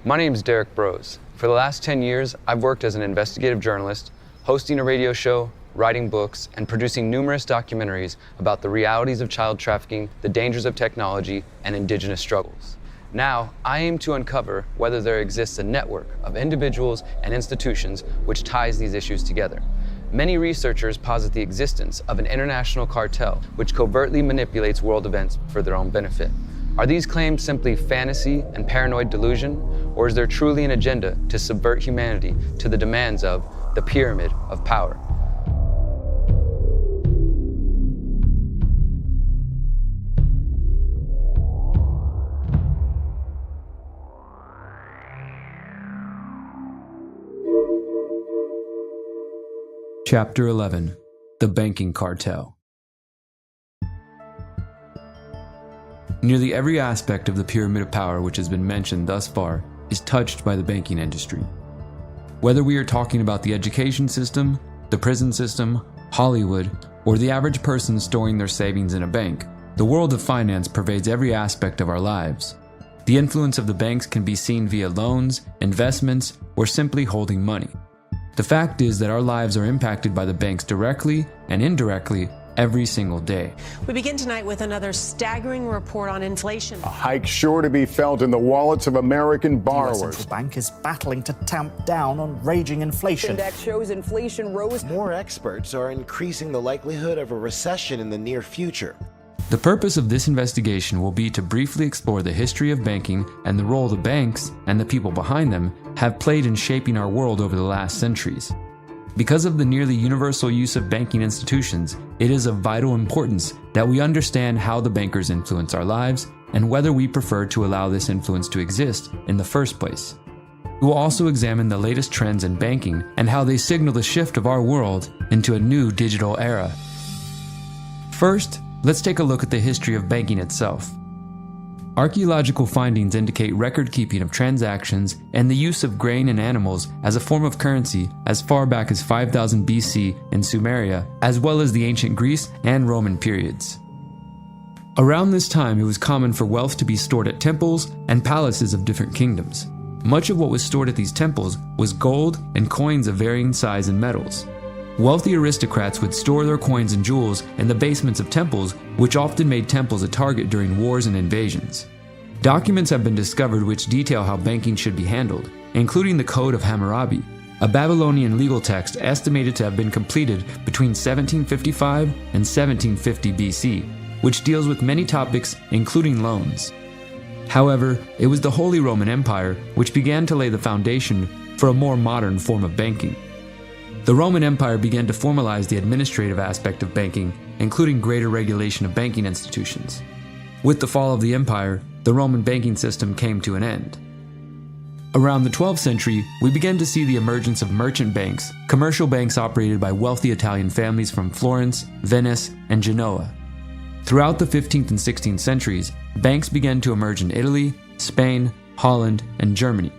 My name is Derrick Broze. For the last 10 years, I've worked as an investigative journalist, hosting a radio show, writing books, and producing numerous documentaries about the realities of child trafficking, the dangers of technology, and indigenous struggles. Now, I aim to uncover whether there exists a network of individuals and institutions which ties these issues together. Many researchers posit the existence of an international cartel which covertly manipulates world events for their own benefit. Are these claims simply fantasy and paranoid delusion, or is there truly an agenda to subvert humanity to the demands of the pyramid of power? Chapter 11: The Banking Cartel. Nearly every aspect of the pyramid of power which has been mentioned thus far is touched by the banking industry. Whether we are talking about the education system, the prison system, Hollywood, or the average person storing their savings in a bank, the world of finance pervades every aspect of our lives. The influence of the banks can be seen via loans, investments, or simply holding money. The fact is that our lives are impacted by the banks directly and indirectly every single day. We begin tonight with another staggering report on inflation. A hike sure to be felt in the wallets of American borrowers. The US central bank is battling to tamp down on raging inflation. Index shows inflation rose. More experts are increasing the likelihood of a recession in the near future. The purpose of this investigation will be to briefly explore the history of banking and the role the banks and the people behind them have played in shaping our world over the last centuries. Because of the nearly universal use of banking institutions, it is of vital importance that we understand how the bankers influence our lives and whether we prefer to allow this influence to exist in the first place. We will also examine the latest trends in banking and how they signal the shift of our world into a new digital era. First, let's take a look at the history of banking itself. Archaeological findings indicate record-keeping of transactions and the use of grain and animals as a form of currency as far back as 5000 BC in Sumeria, as well as the ancient Greece and Roman periods. Around this time, it was common for wealth to be stored at temples and palaces of different kingdoms. Much of what was stored at these temples was gold and coins of varying size and metals. Wealthy aristocrats would store their coins and jewels in the basements of temples, which often made temples a target during wars and invasions. Documents have been discovered which detail how banking should be handled, including the Code of Hammurabi, a Babylonian legal text estimated to have been completed between 1755 and 1750 BC, which deals with many topics including loans. However, it was the Holy Roman Empire which began to lay the foundation for a more modern form of banking. The Roman Empire began to formalize the administrative aspect of banking, including greater regulation of banking institutions. With the fall of the empire, the Roman banking system came to an end. Around the 12th century, we began to see the emergence of merchant banks, commercial banks operated by wealthy Italian families from Florence, Venice, and Genoa. Throughout the 15th and 16th centuries, banks began to emerge in Italy, Spain, Holland, and Germany.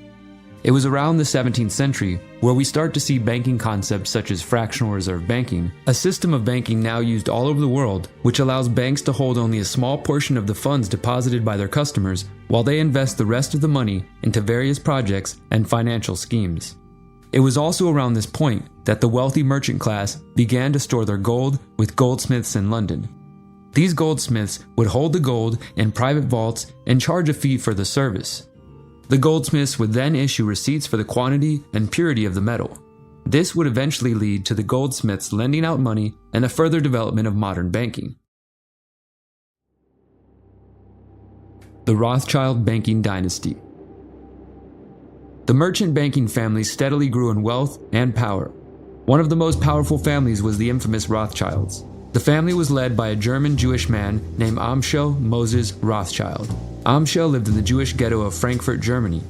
It was around the 17th century where we start to see banking concepts such as fractional reserve banking, a system of banking now used all over the world, which allows banks to hold only a small portion of the funds deposited by their customers while they invest the rest of the money into various projects and financial schemes. It was also around this point that the wealthy merchant class began to store their gold with goldsmiths in London. These goldsmiths would hold the gold in private vaults and charge a fee for the service. The goldsmiths would then issue receipts for the quantity and purity of the metal. This would eventually lead to the goldsmiths lending out money and a further development of modern banking. The Rothschild banking dynasty. The merchant banking family steadily grew in wealth and power. One of the most powerful families was the infamous Rothschilds. The family was led by a German Jewish man named Amschel Moses Rothschild. Amschel lived in the Jewish ghetto of Frankfurt, Germany.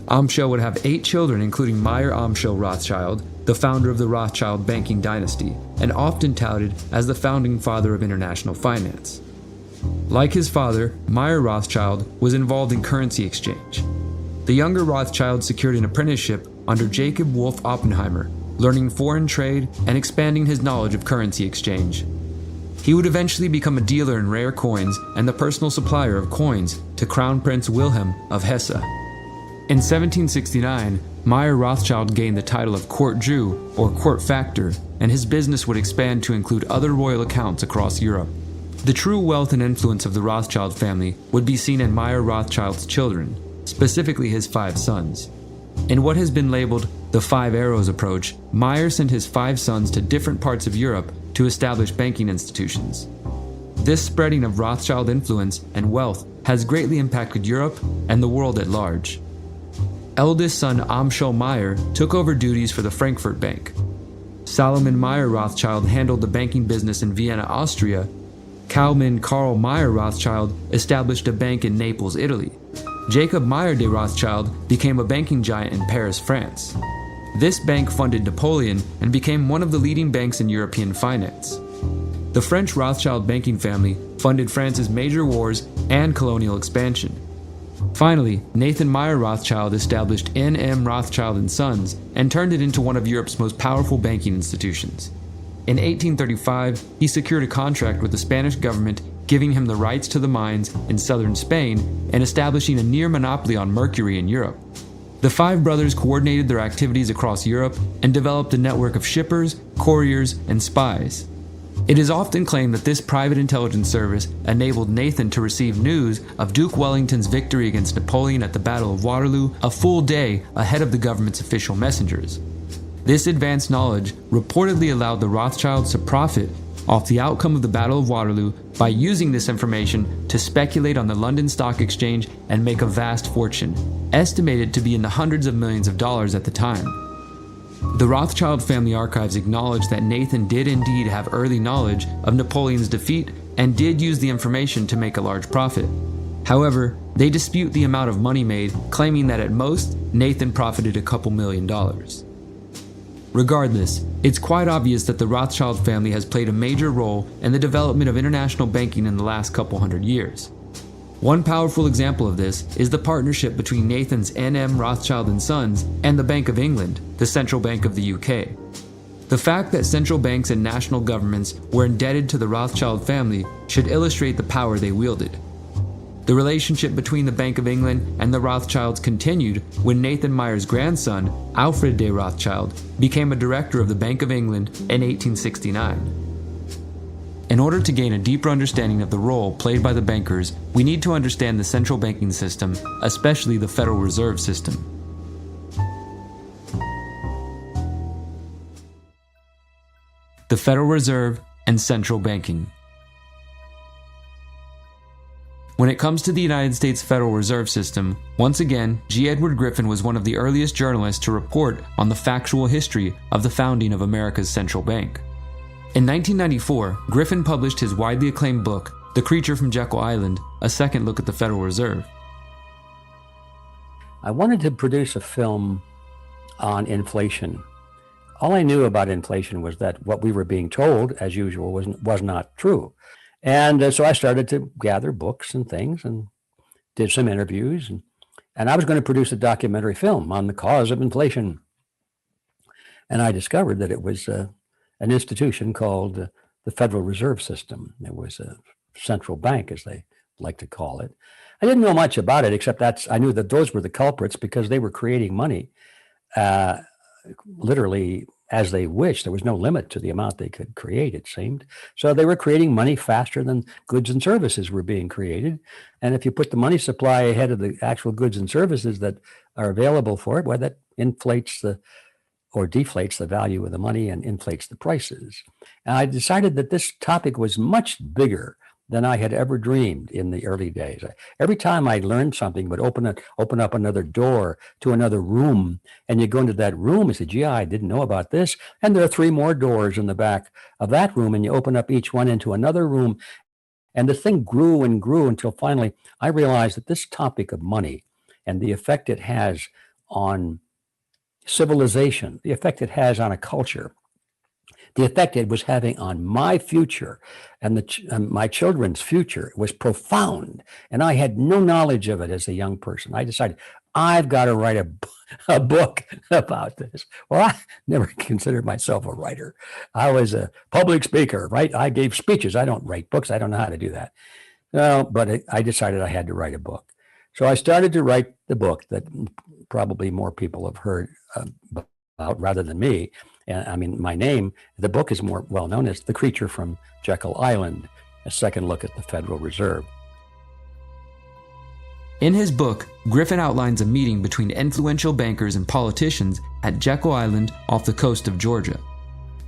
Amschel would have 8 children, including Meyer Amschel Rothschild, the founder of the Rothschild banking dynasty, and often touted as the founding father of international finance. Like his father, Meyer Rothschild was involved in currency exchange. The younger Rothschild secured an apprenticeship under Jacob Wolf Oppenheimer, learning foreign trade and expanding his knowledge of currency exchange. He would eventually become a dealer in rare coins and the personal supplier of coins to Crown Prince Wilhelm of Hesse. In 1769, Meyer Rothschild gained the title of court Jew, or court factor, and his business would expand to include other royal accounts across Europe. The true wealth and influence of the Rothschild family would be seen in Meyer Rothschild's children, specifically his 5 sons. In what has been labeled the 5 arrows approach, Meyer sent his 5 sons to different parts of Europe to establish banking institutions. This spreading of Rothschild influence and wealth has greatly impacted Europe and the world at large. Eldest son Amschel Meyer took over duties for the Frankfurt Bank. Salomon Meyer Rothschild handled the banking business in Vienna, Austria. Cowman Karl Meyer Rothschild established a bank in Naples, Italy. Jacob Meyer de Rothschild became a banking giant in Paris, France. This bank funded Napoleon and became one of the leading banks in European finance. The French Rothschild banking family funded France's major wars and colonial expansion. Finally, Nathan Meyer Rothschild established N.M. Rothschild & Sons and turned it into one of Europe's most powerful banking institutions. In 1835, he secured a contract with the Spanish government, giving him the rights to the mines in southern Spain and establishing a near monopoly on mercury in Europe. The 5 brothers coordinated their activities across Europe and developed a network of shippers, couriers, and spies. It is often claimed that this private intelligence service enabled Nathan to receive news of Duke Wellington's victory against Napoleon at the Battle of Waterloo a full day ahead of the government's official messengers. This advanced knowledge reportedly allowed the Rothschilds to profit off the outcome of the Battle of Waterloo by using this information to speculate on the London Stock Exchange and make a vast fortune, estimated to be in the hundreds of millions of dollars at the time. The Rothschild family archives acknowledge that Nathan did indeed have early knowledge of Napoleon's defeat and did use the information to make a large profit. However, they dispute the amount of money made, claiming that at most, Nathan profited a couple $1 million. Regardless, it's quite obvious that the Rothschild family has played a major role in the development of international banking in the last couple hundred years. One powerful example of this is the partnership between Nathan's N.M. Rothschild & Sons and the Bank of England, the central bank of the UK. The fact that central banks and national governments were indebted to the Rothschild family should illustrate the power they wielded. The relationship between the Bank of England and the Rothschilds continued when Nathan Meyer's grandson, Alfred de Rothschild, became a director of the Bank of England in 1869. In order to gain a deeper understanding of the role played by the bankers, we need to understand the central banking system, especially the Federal Reserve System. The Federal Reserve and central banking. When it comes to the United States Federal Reserve System, once again, G. Edward Griffin was one of the earliest journalists to report on the factual history of the founding of America's central bank. In 1994, Griffin published his widely acclaimed book, The Creature from Jekyll Island, a second look at the Federal Reserve. I wanted to produce a film on inflation. All I knew about inflation was that what we were being told, as usual, was not true. And so I started to gather books and things and did some interviews. And I was going to produce a documentary film on the cause of inflation. And I discovered that it was an institution called the Federal Reserve System. It was a central bank, as they like to call it. I didn't know much about it, except I knew that those were the culprits because they were creating money literally as they wished. There was no limit to the amount they could create, it seemed. So they were creating money faster than goods and services were being created. And if you put the money supply ahead of the actual goods and services that are available for it, well, that inflates or deflates the value of the money and inflates the prices. And I decided that this topic was much bigger than I had ever dreamed in the early days. Every time I learned something, would open up another door to another room, and you go into that room and say, gee, I didn't know about this. And there are 3 more doors in the back of that room, and you open up each one into another room. And the thing grew and grew until finally I realized that this topic of money and the effect it has on civilization, the effect it has on a culture, the effect it was having on my future and my children's future was profound. And I had no knowledge of it as a young person. I decided I've got to write a book about this. Well, I never considered myself a writer. I was a public speaker, right? I gave speeches. I don't write books. I don't know how to do that. No, but I decided I had to write a book. So I started to write the book that probably more people have heard about rather than me. And I mean, my name, the book is more well known as The Creature from Jekyll Island, a second look at the Federal Reserve. In his book, Griffin outlines a meeting between influential bankers and politicians at Jekyll Island off the coast of Georgia.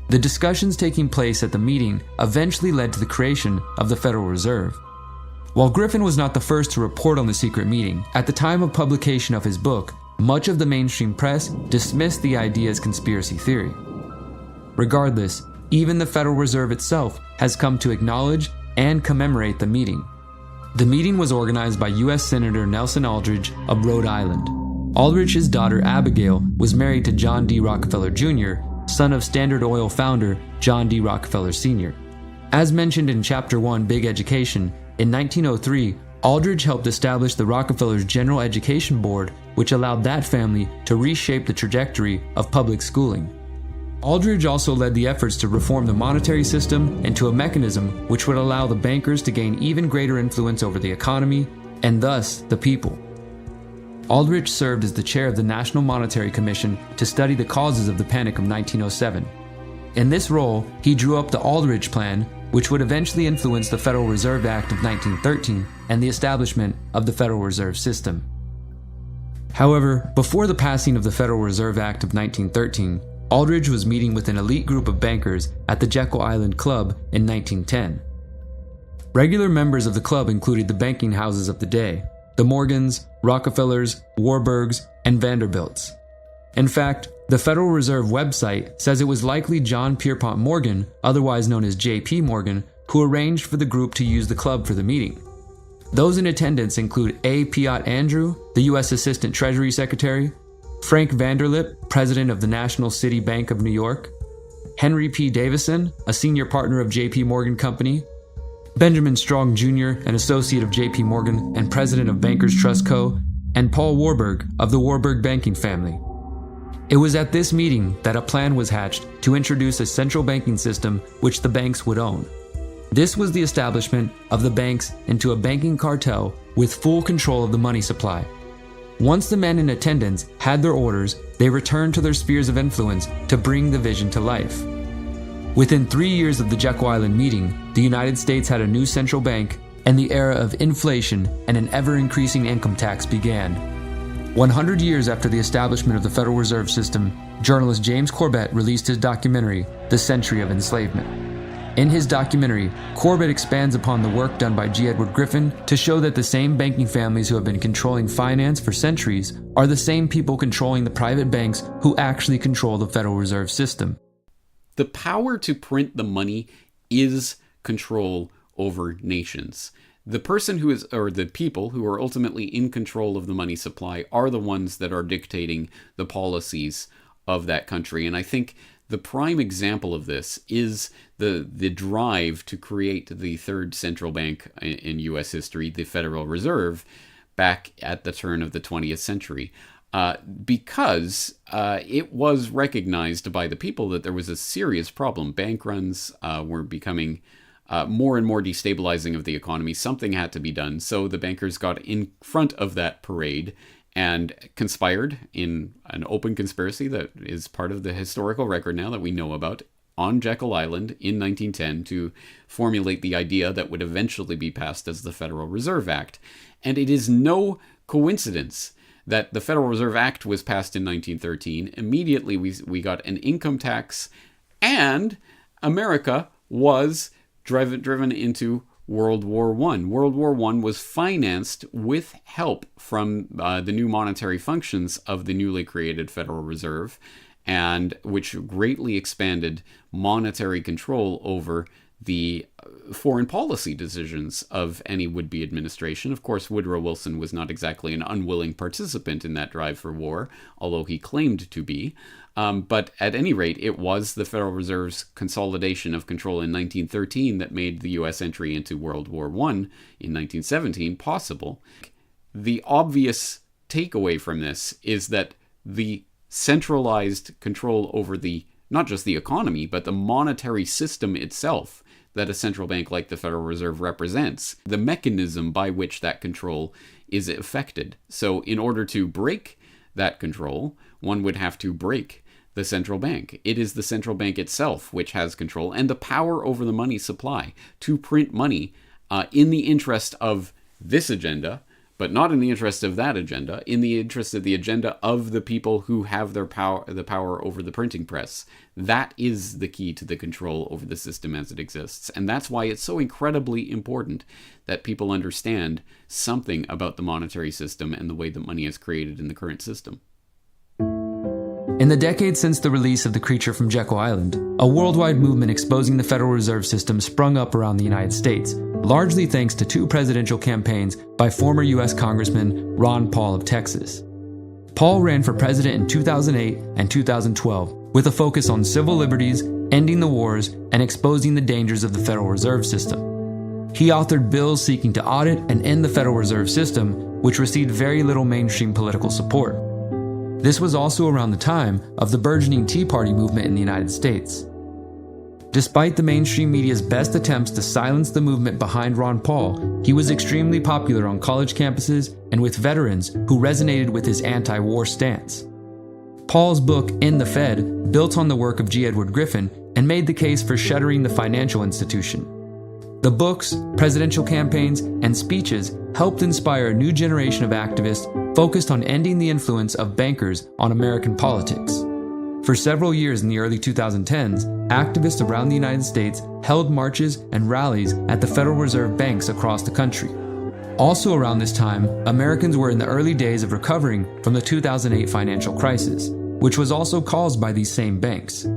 The discussions taking place at the meeting eventually led to the creation of the Federal Reserve. While Griffin was not the first to report on the secret meeting, at the time of publication of his book, much of the mainstream press dismissed the idea as conspiracy theory. Regardless, even the Federal Reserve itself has come to acknowledge and commemorate the meeting. The meeting was organized by U.S. Senator Nelson Aldrich of Rhode Island. Aldrich's daughter Abigail was married to John D. Rockefeller Jr., son of Standard Oil founder John D. Rockefeller Sr. As mentioned in Chapter 1, Big Education, in 1903, Aldrich helped establish the Rockefellers' General Education Board, which allowed that family to reshape the trajectory of public schooling. Aldrich also led the efforts to reform the monetary system into a mechanism which would allow the bankers to gain even greater influence over the economy, and thus the people. Aldrich served as the chair of the National Monetary Commission to study the causes of the Panic of 1907. In this role, he drew up the Aldrich Plan, which would eventually influence the Federal Reserve Act of 1913 and the establishment of the Federal Reserve System. However, before the passing of the Federal Reserve Act of 1913, Aldrich was meeting with an elite group of bankers at the Jekyll Island Club in 1910. Regular members of the club included the banking houses of the day, the Morgans, Rockefellers, Warburgs, and Vanderbilts. In fact, the Federal Reserve website says it was likely John Pierpont Morgan, otherwise known as J.P. Morgan, who arranged for the group to use the club for the meeting. Those in attendance include A. Piatt Andrew, the U.S. Assistant Treasury Secretary, Frank Vanderlip, president of the National City Bank of New York, Henry P. Davison, a senior partner of J.P. Morgan Company, Benjamin Strong Jr., an associate of J.P. Morgan and president of Bankers Trust Co., and Paul Warburg of the Warburg banking family. It was at this meeting that a plan was hatched to introduce a central banking system which the banks would own. This was the establishment of the banks into a banking cartel with full control of the money supply. Once the men in attendance had their orders, they returned to their spheres of influence to bring the vision to life. Within 3 years of the Jekyll Island meeting, the United States had a new central bank, and the era of inflation and an ever-increasing income tax began. 100 years after the establishment of the Federal Reserve System, journalist James Corbett released his documentary, The Century of Enslavement. In his documentary, Corbett expands upon the work done by G. Edward Griffin to show that the same banking families who have been controlling finance for centuries are the same people controlling the private banks who actually control the Federal Reserve System. The power to print the money is control over nations. The person who is, or the people who are ultimately in control of the money supply are the ones that are dictating the policies of that country. And I think the prime example of this is the drive to create the third central bank in U.S. history, the Federal Reserve, back at the turn of the 20th century. Because it was recognized by the people that there was a serious problem. Bank runs were becoming more and more destabilizing of the economy. Something had to be done. So the bankers got in front of that parade and conspired in an open conspiracy that is part of the historical record now that we know about on Jekyll Island in 1910 to formulate the idea that would eventually be passed as the Federal Reserve Act. And it is no coincidence that the Federal Reserve Act was passed in 1913. Immediately we got an income tax, and America was driven into World War I. World War I was financed with help from the new monetary functions of the newly created Federal Reserve, and which greatly expanded monetary control over the foreign policy decisions of any would-be administration. Of course, Woodrow Wilson was not exactly an unwilling participant in that drive for war, although he claimed to be. But at any rate, it was the Federal Reserve's consolidation of control in 1913 that made the U.S. entry into World War I in 1917 possible. The obvious takeaway from this is that the centralized control over not just the economy, but the monetary system itself that a central bank like the Federal Reserve represents, the mechanism by which that control is affected. So in order to break that control, one would have to break the central bank. It is the central bank itself which has control and the power over the money supply to print money in the interest of this agenda, but not in the interest of that agenda, in the interest of the agenda of the people who have the power over the printing press. That is the key to the control over the system as it exists. And that's why it's so incredibly important that people understand something about the monetary system and the way that money is created in the current system. In the decades since the release of The Creature from Jekyll Island, a worldwide movement exposing the Federal Reserve System sprung up around the United States, largely thanks to 2 presidential campaigns by former U.S. Congressman Ron Paul of Texas. Paul ran for president in 2008 and 2012 with a focus on civil liberties, ending the wars, and exposing the dangers of the Federal Reserve System. He authored bills seeking to audit and end the Federal Reserve System, which received very little mainstream political support. This was also around the time of the burgeoning Tea Party movement in the United States. Despite the mainstream media's best attempts to silence the movement behind Ron Paul, he was extremely popular on college campuses and with veterans who resonated with his anti-war stance. Paul's book, In the Fed, built on the work of G. Edward Griffin and made the case for shuttering the financial institution. The books, presidential campaigns, and speeches helped inspire a new generation of activists focused on ending the influence of bankers on American politics. For several years in the early 2010s, activists around the United States held marches and rallies at the Federal Reserve banks across the country. Also around this time, Americans were in the early days of recovering from the 2008 financial crisis, which was also caused by these same banks.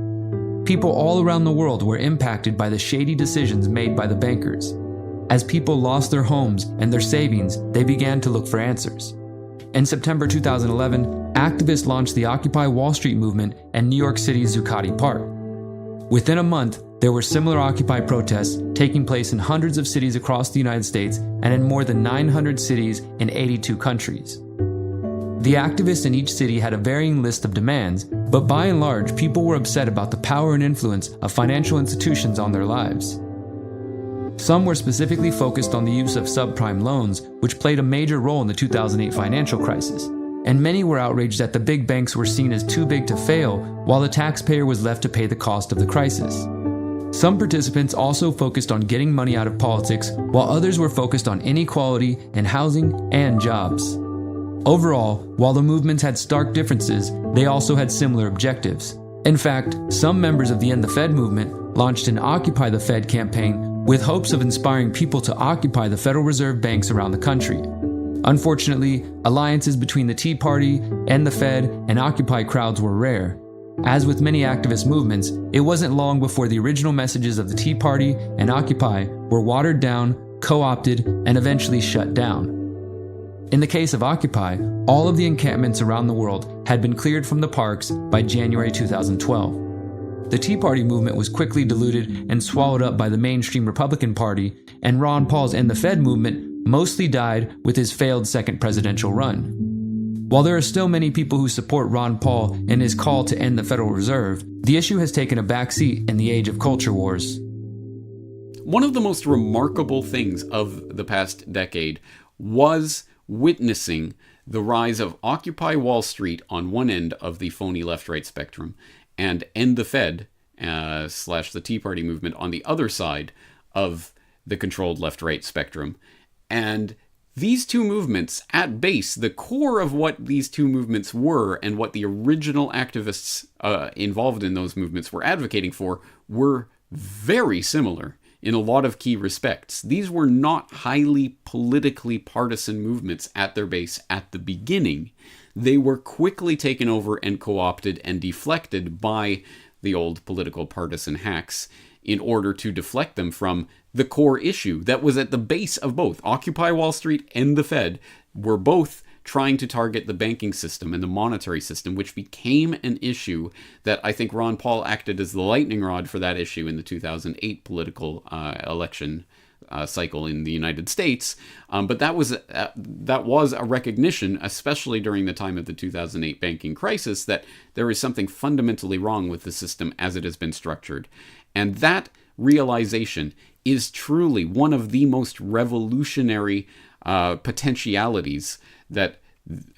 People all around the world were impacted by the shady decisions made by the bankers. As people lost their homes and their savings, they began to look for answers. In September 2011, activists launched the Occupy Wall Street movement in New York City's Zuccotti Park. Within a month, there were similar Occupy protests taking place in hundreds of cities across the United States and in more than 900 cities in 82 countries. The activists in each city had a varying list of demands, but by and large, people were upset about the power and influence of financial institutions on their lives. Some were specifically focused on the use of subprime loans, which played a major role in the 2008 financial crisis, and many were outraged that the big banks were seen as too big to fail, while the taxpayer was left to pay the cost of the crisis. Some participants also focused on getting money out of politics, while others were focused on inequality in housing and jobs. Overall, while the movements had stark differences, they also had similar objectives. In fact, some members of the End the Fed movement launched an Occupy the Fed campaign with hopes of inspiring people to occupy the Federal Reserve banks around the country. Unfortunately, alliances between the Tea Party, End the Fed, and Occupy crowds were rare. As with many activist movements, it wasn't long before the original messages of the Tea Party and Occupy were watered down, co-opted, and eventually shut down. In the case of Occupy, all of the encampments around the world had been cleared from the parks by January 2012. The Tea Party movement was quickly diluted and swallowed up by the mainstream Republican Party, and Ron Paul's End the Fed movement mostly died with his failed second presidential run. While there are still many people who support Ron Paul in his call to end the Federal Reserve, the issue has taken a backseat in the age of culture wars. One of the most remarkable things of the past decade was witnessing the rise of Occupy Wall Street on one end of the phony left-right spectrum and End the Fed / the Tea Party movement on the other side of the controlled left-right spectrum. And these two movements, at base, the core of what these two movements were and what the original activists involved in those movements were advocating for, were very similar in a lot of key respects. These were not highly politically partisan movements at their base at the beginning. They were quickly taken over and co-opted and deflected by the old political partisan hacks in order to deflect them from the core issue that was at the base of both. Occupy Wall Street and the Fed were both trying to target the banking system and the monetary system, which became an issue that I think Ron Paul acted as the lightning rod for that issue in the 2008 political election cycle in the United States. But that was a recognition, especially during the time of the 2008 banking crisis, that there is something fundamentally wrong with the system as it has been structured. And that realization is truly one of the most revolutionary potentialities that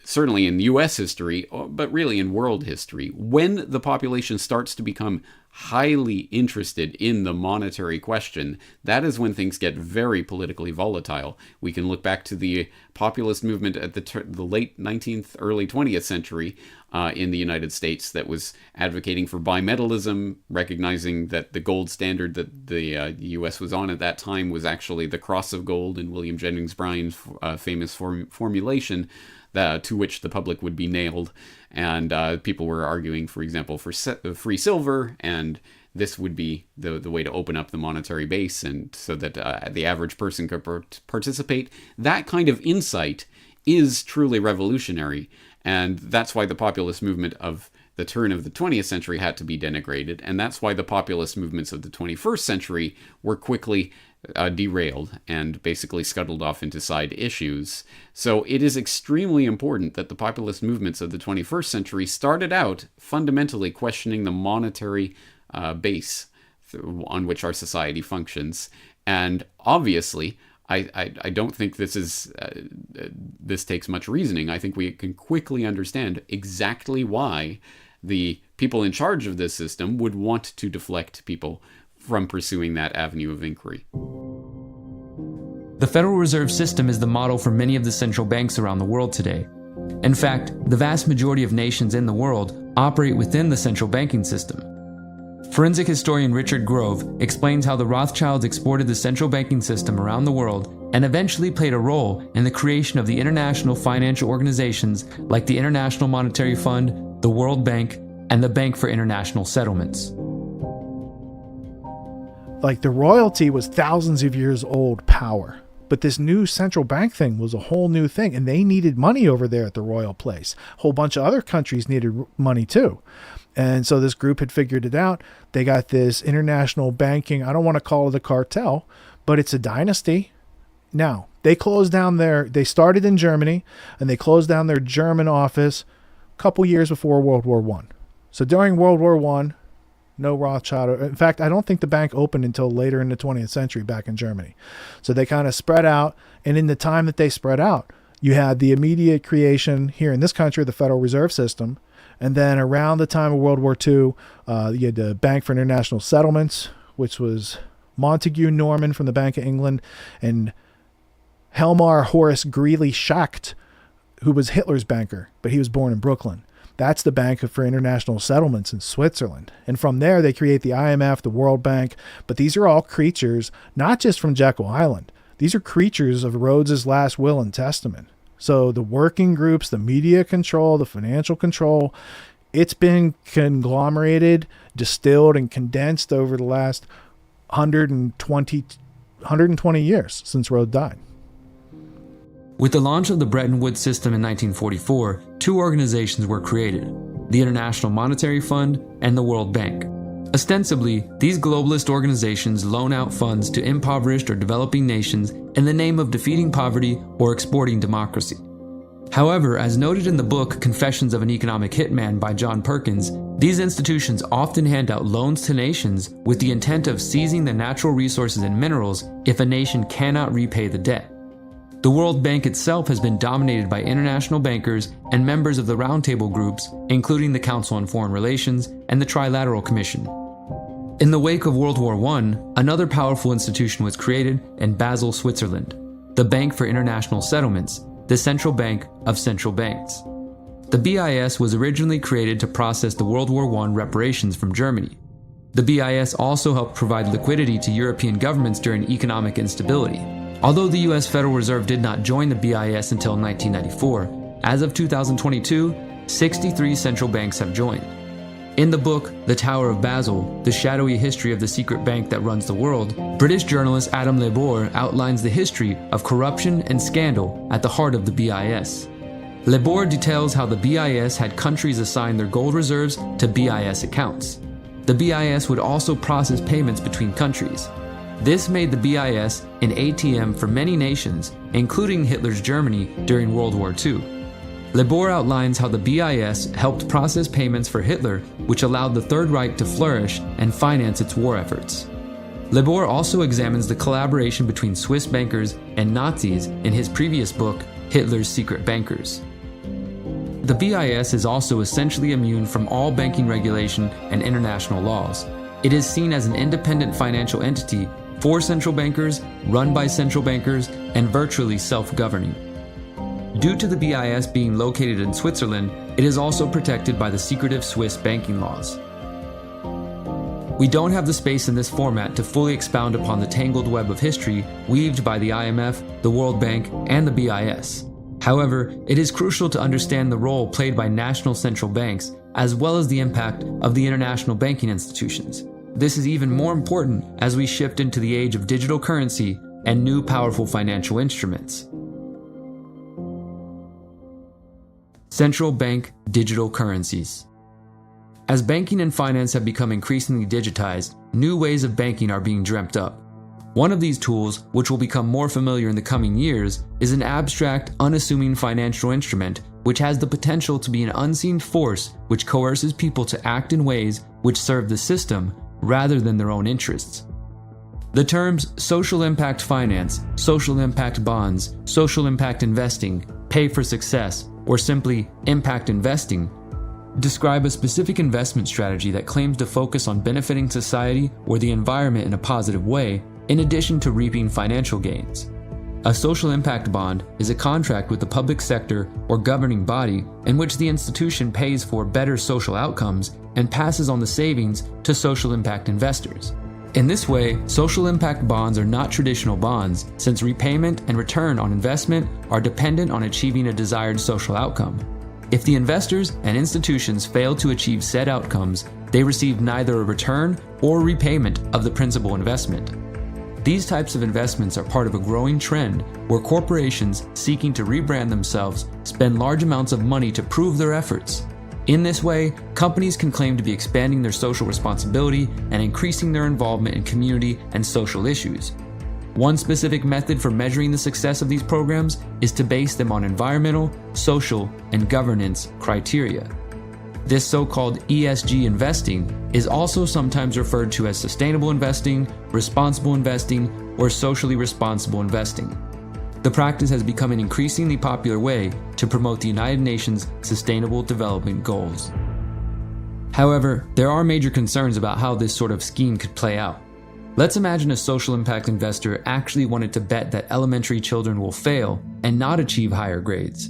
certainly in U.S. history, but really in world history, when the population starts to become highly interested in the monetary question, that is when things get very politically volatile. We can look back to the populist movement at the late 19th, early 20th century in the United States that was advocating for bimetallism, recognizing that the gold standard that the U.S. was on at that time was actually the cross of gold in William Jennings Bryan's famous formulation, to which the public would be nailed. And people were arguing, for example, for free silver, and this would be the way to open up the monetary base, and so that the average person could participate. That kind of insight is truly revolutionary, and that's why the populist movement of the turn of the 20th century had to be denigrated, and that's why the populist movements of the 21st century were quickly derailed and basically scuttled off into side issues. So it is extremely important that the populist movements of the 21st century started out fundamentally questioning the monetary base on which our society functions. And obviously, I don't think this takes much reasoning. I think we can quickly understand exactly why the people in charge of this system would want to deflect people from pursuing that avenue of inquiry. The Federal Reserve System is the model for many of the central banks around the world today. In fact, the vast majority of nations in the world operate within the central banking system. Forensic historian Richard Grove explains how the Rothschilds exported the central banking system around the world and eventually played a role in the creation of the international financial organizations like the International Monetary Fund, the World Bank, and the Bank for International Settlements. Like, the royalty was thousands of years old power, but this new central bank thing was a whole new thing, and they needed money over there at the royal place. A whole bunch of other countries needed money too. And so this group had figured it out. They got this international banking, I don't want to call it a cartel, but it's a dynasty. Now, they started in Germany, and they closed down their German office a couple years before World War I. So during World War I, no Rothschild. In fact, I don't think the bank opened until later in the 20th century back in Germany. So they kind of spread out. And in the time that they spread out, you had the immediate creation here in this country, the Federal Reserve System. And then around the time of World War II, you had the Bank for International Settlements, which was Montague Norman from the Bank of England, and Helmar Horace Greeley Schacht, who was Hitler's banker, but he was born in Brooklyn. That's the Bank for International Settlements in Switzerland. And from there, they create the IMF, the World Bank. But these are all creatures, not just from Jekyll Island. These are creatures of Rhodes's last will and testament. So the working groups, the media control, the financial control, it's been conglomerated, distilled, and condensed over the last 120 years since Rhodes died. With the launch of the Bretton Woods system in 1944, two organizations were created, the International Monetary Fund and the World Bank. Ostensibly, these globalist organizations loan out funds to impoverished or developing nations in the name of defeating poverty or exporting democracy. However, as noted in the book Confessions of an Economic Hitman by John Perkins, these institutions often hand out loans to nations with the intent of seizing the natural resources and minerals if a nation cannot repay the debt. The World Bank itself has been dominated by international bankers and members of the roundtable groups, including the Council on Foreign Relations and the Trilateral Commission. In the wake of World War I, another powerful institution was created in Basel, Switzerland, the Bank for International Settlements, the central bank of central banks. The BIS was originally created to process the World War I reparations from Germany. The BIS also helped provide liquidity to European governments during economic instability. Although the US Federal Reserve did not join the BIS until 1994, as of 2022, 63 central banks have joined. In the book, The Tower of Basel, The Shadowy History of the Secret Bank That Runs the World, British journalist Adam Lebor outlines the history of corruption and scandal at the heart of the BIS. Lebor details how the BIS had countries assign their gold reserves to BIS accounts. The BIS would also process payments between countries. This made the BIS an ATM for many nations, including Hitler's Germany during World War II. Lebor outlines how the BIS helped process payments for Hitler, which allowed the Third Reich to flourish and finance its war efforts. Lebor also examines the collaboration between Swiss bankers and Nazis in his previous book, Hitler's Secret Bankers. The BIS is also essentially immune from all banking regulation and international laws. It is seen as an independent financial entity for central bankers, run by central bankers, and virtually self-governing. Due to the BIS being located in Switzerland, it is also protected by the secretive Swiss banking laws. We don't have the space in this format to fully expound upon the tangled web of history weaved by the IMF, the World Bank, and the BIS. However, it is crucial to understand the role played by national central banks, as well as the impact of the international banking institutions. This is even more important as we shift into the age of digital currency and new powerful financial instruments. Central bank digital currencies. As banking and finance have become increasingly digitized, new ways of banking are being dreamt up. One of these tools, which will become more familiar in the coming years, is an abstract, unassuming financial instrument which has the potential to be an unseen force which coerces people to act in ways which serve the system rather than their own interests. The terms social impact finance, social impact bonds, social impact investing, pay for success, or simply impact investing describe a specific investment strategy that claims to focus on benefiting society or the environment in a positive way, in addition to reaping financial gains. A social impact bond is a contract with the public sector or governing body in which the institution pays for better social outcomes and passes on the savings to social impact investors. In this way, social impact bonds are not traditional bonds, since repayment and return on investment are dependent on achieving a desired social outcome. If the investors and institutions fail to achieve said outcomes, they receive neither a return or repayment of the principal investment. These types of investments are part of a growing trend where corporations seeking to rebrand themselves spend large amounts of money to prove their efforts. In this way, companies can claim to be expanding their social responsibility and increasing their involvement in community and social issues. One specific method for measuring the success of these programs is to base them on environmental, social, and governance criteria. This so-called ESG investing is also sometimes referred to as sustainable investing, responsible investing, or socially responsible investing. The practice has become an increasingly popular way to promote the United Nations Sustainable Development Goals. However, there are major concerns about how this sort of scheme could play out. Let's imagine a social impact investor actually wanted to bet that elementary children will fail and not achieve higher grades.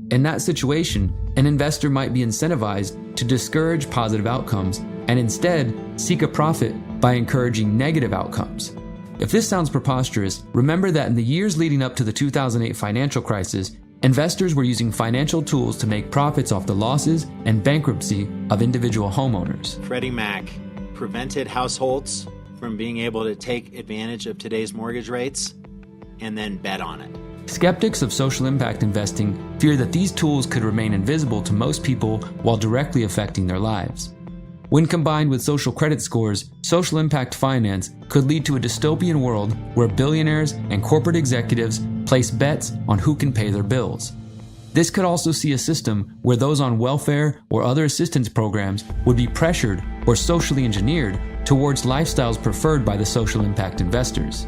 In that situation, an investor might be incentivized to discourage positive outcomes and instead seek a profit by encouraging negative outcomes. If this sounds preposterous, remember that in the years leading up to the 2008 financial crisis, investors were using financial tools to make profits off the losses and bankruptcy of individual homeowners. Freddie Mac prevented households from being able to take advantage of today's mortgage rates and then bet on it. Skeptics of social impact investing fear that these tools could remain invisible to most people while directly affecting their lives. When combined with social credit scores, social impact finance could lead to a dystopian world where billionaires and corporate executives place bets on who can pay their bills. This could also see a system where those on welfare or other assistance programs would be pressured or socially engineered towards lifestyles preferred by the social impact investors.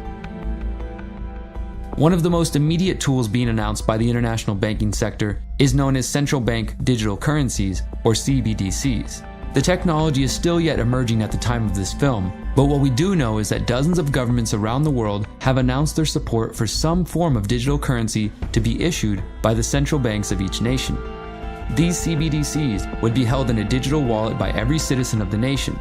One of the most immediate tools being announced by the international banking sector is known as central bank digital currencies, or CBDCs. The technology is still yet emerging at the time of this film, but what we do know is that dozens of governments around the world have announced their support for some form of digital currency to be issued by the central banks of each nation. These CBDCs would be held in a digital wallet by every citizen of the nation.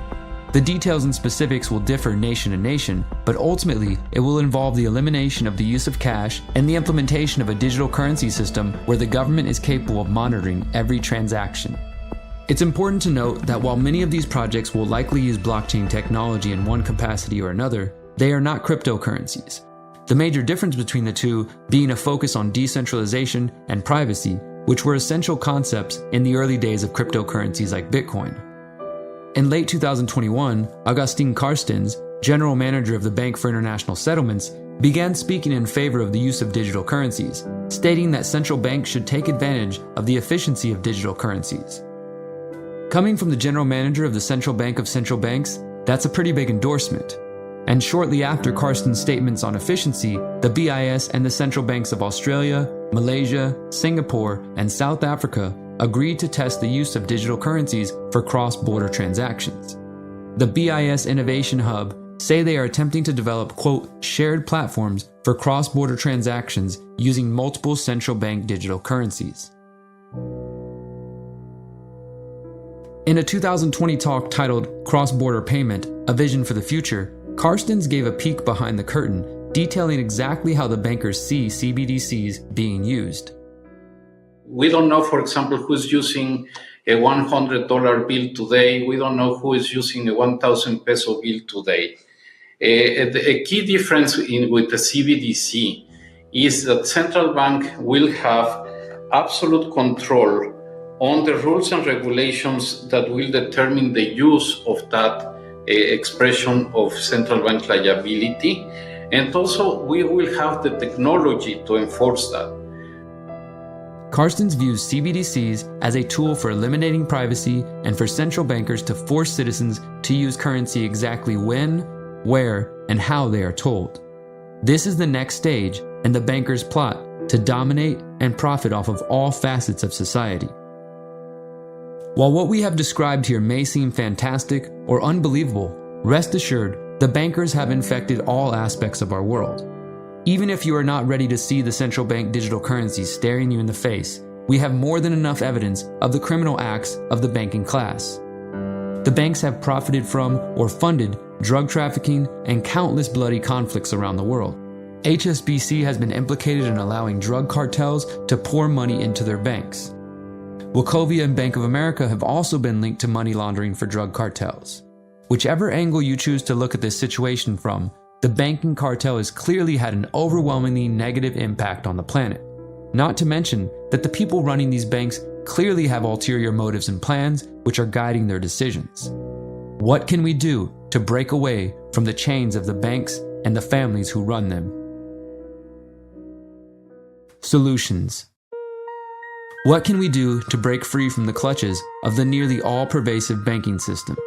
The details and specifics will differ nation to nation, but ultimately it will involve the elimination of the use of cash and the implementation of a digital currency system where the government is capable of monitoring every transaction. It's important to note that while many of these projects will likely use blockchain technology in one capacity or another, they are not cryptocurrencies. The major difference between the two being a focus on decentralization and privacy, which were essential concepts in the early days of cryptocurrencies like Bitcoin. In late 2021, Augustin Carstens, general manager of the Bank for International Settlements, began speaking in favor of the use of digital currencies, stating that central banks should take advantage of the efficiency of digital currencies. Coming from the general manager of the Central Bank of Central Banks, that's a pretty big endorsement. and shortly after Carsten's statements on efficiency, the BIS and the central banks of Australia, Malaysia, Singapore, and South Africa agreed to test the use of digital currencies for cross-border transactions. The BIS Innovation Hub say they are attempting to develop, quote, shared platforms for cross-border transactions using multiple central bank digital currencies. In a 2020 talk titled Cross-Border Payment, A Vision for the Future, Carstens gave a peek behind the curtain, detailing exactly how the bankers see CBDCs being used. We don't know, for example, who's using a $100 bill today. We don't know who is using a 1,000 peso bill today. A key difference with the CBDC is that central bank will have absolute control on the rules and regulations that will determine the use of that expression of central bank liability. And also we will have the technology to enforce that. Carstens views CBDCs as a tool for eliminating privacy and for central bankers to force citizens to use currency exactly when, where, and how they are told. This is the next stage in the bankers' plot to dominate and profit off of all facets of society. While what we have described here may seem fantastic or unbelievable, rest assured, the bankers have infected all aspects of our world. Even if you are not ready to see the central bank digital currencies staring you in the face, we have more than enough evidence of the criminal acts of the banking class. The banks have profited from or funded drug trafficking and countless bloody conflicts around the world. HSBC has been implicated in allowing drug cartels to pour money into their banks. Wachovia and Bank of America have also been linked to money laundering for drug cartels. Whichever angle you choose to look at this situation from, the banking cartel has clearly had an overwhelmingly negative impact on the planet. Not to mention that the people running these banks clearly have ulterior motives and plans which are guiding their decisions. What can we do to break away from the chains of the banks and the families who run them? Solutions. What can we do to break free from the clutches of the nearly all-pervasive banking system?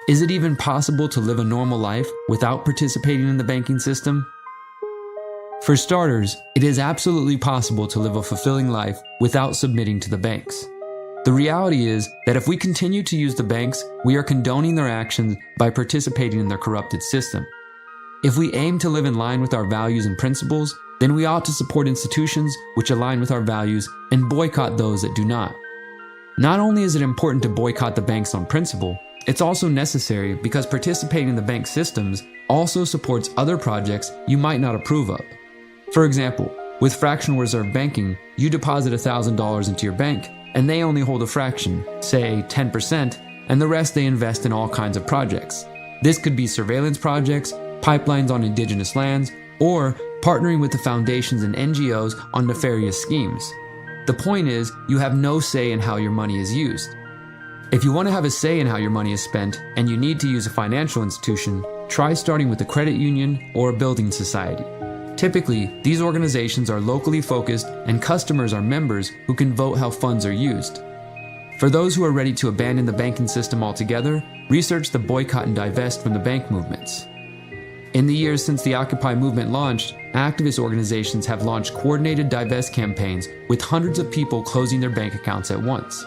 Is it even possible to live a normal life without participating in the banking system? For starters, it is absolutely possible to live a fulfilling life without submitting to the banks. The reality is that if we continue to use the banks, we are condoning their actions by participating in their corrupted system. If we aim to live in line with our values and principles, then we ought to support institutions which align with our values and boycott those that do not. Not only is it important to boycott the banks on principle, it's also necessary because participating in the bank systems also supports other projects you might not approve of. For example, with fractional reserve banking, you deposit $1,000 into your bank and they only hold a fraction, say 10%, and the rest they invest in all kinds of projects. This could be surveillance projects, pipelines on indigenous lands, or partnering with the foundations and NGOs on nefarious schemes. The point is, you have no say in how your money is used. If you want to have a say in how your money is spent and you need to use a financial institution, try starting with a credit union or a building society. Typically, these organizations are locally focused and customers are members who can vote how funds are used. For those who are ready to abandon the banking system altogether, research the boycott and divest from the bank movements. In the years since the Occupy movement launched, activist organizations have launched coordinated divest campaigns with hundreds of people closing their bank accounts at once.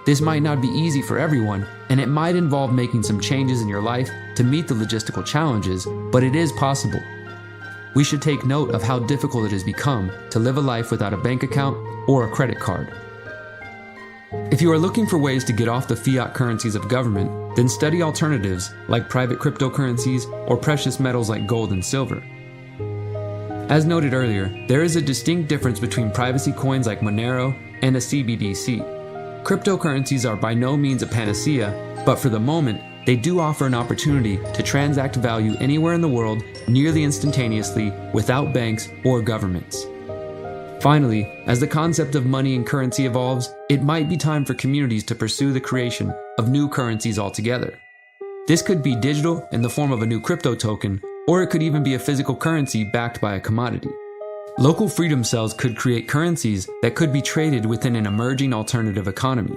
This might not be easy for everyone, and it might involve making some changes in your life to meet the logistical challenges, but it is possible. We should take note of how difficult it has become to live a life without a bank account or a credit card. If you are looking for ways to get off the fiat currencies of government, then study alternatives like private cryptocurrencies or precious metals like gold and silver. As noted earlier, there is a distinct difference between privacy coins like Monero and a CBDC. Cryptocurrencies are by no means a panacea, but for the moment, they do offer an opportunity to transact value anywhere in the world nearly instantaneously without banks or governments. Finally, as the concept of money and currency evolves, it might be time for communities to pursue the creation of new currencies altogether. This could be digital in the form of a new crypto token, or it could even be a physical currency backed by a commodity. Local freedom cells could create currencies that could be traded within an emerging alternative economy.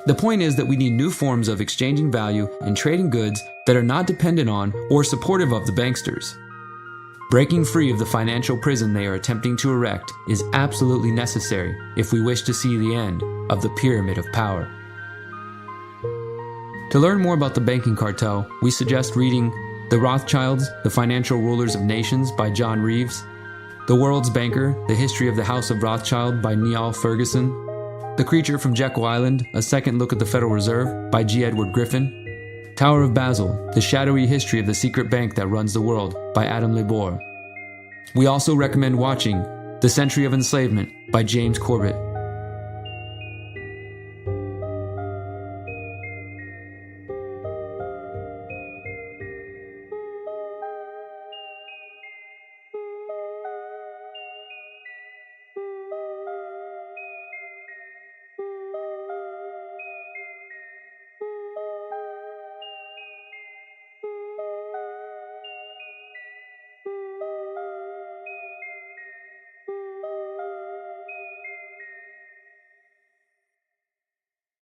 The point is that we need new forms of exchanging value and trading goods that are not dependent on or supportive of the banksters. Breaking free of the financial prison they are attempting to erect is absolutely necessary if we wish to see the end of the pyramid of power. To learn more about the banking cartel, we suggest reading The Rothschilds, The Financial Rulers of Nations by John Reeves, The World's Banker, The History of the House of Rothschild by Niall Ferguson, The Creature from Jekyll Island, A Second Look at the Federal Reserve by G. Edward Griffin, Tower of Basel, The Shadowy History of the Secret Bank That Runs the World by Adam Labor. We also recommend watching The Century of Enslavement by James Corbett.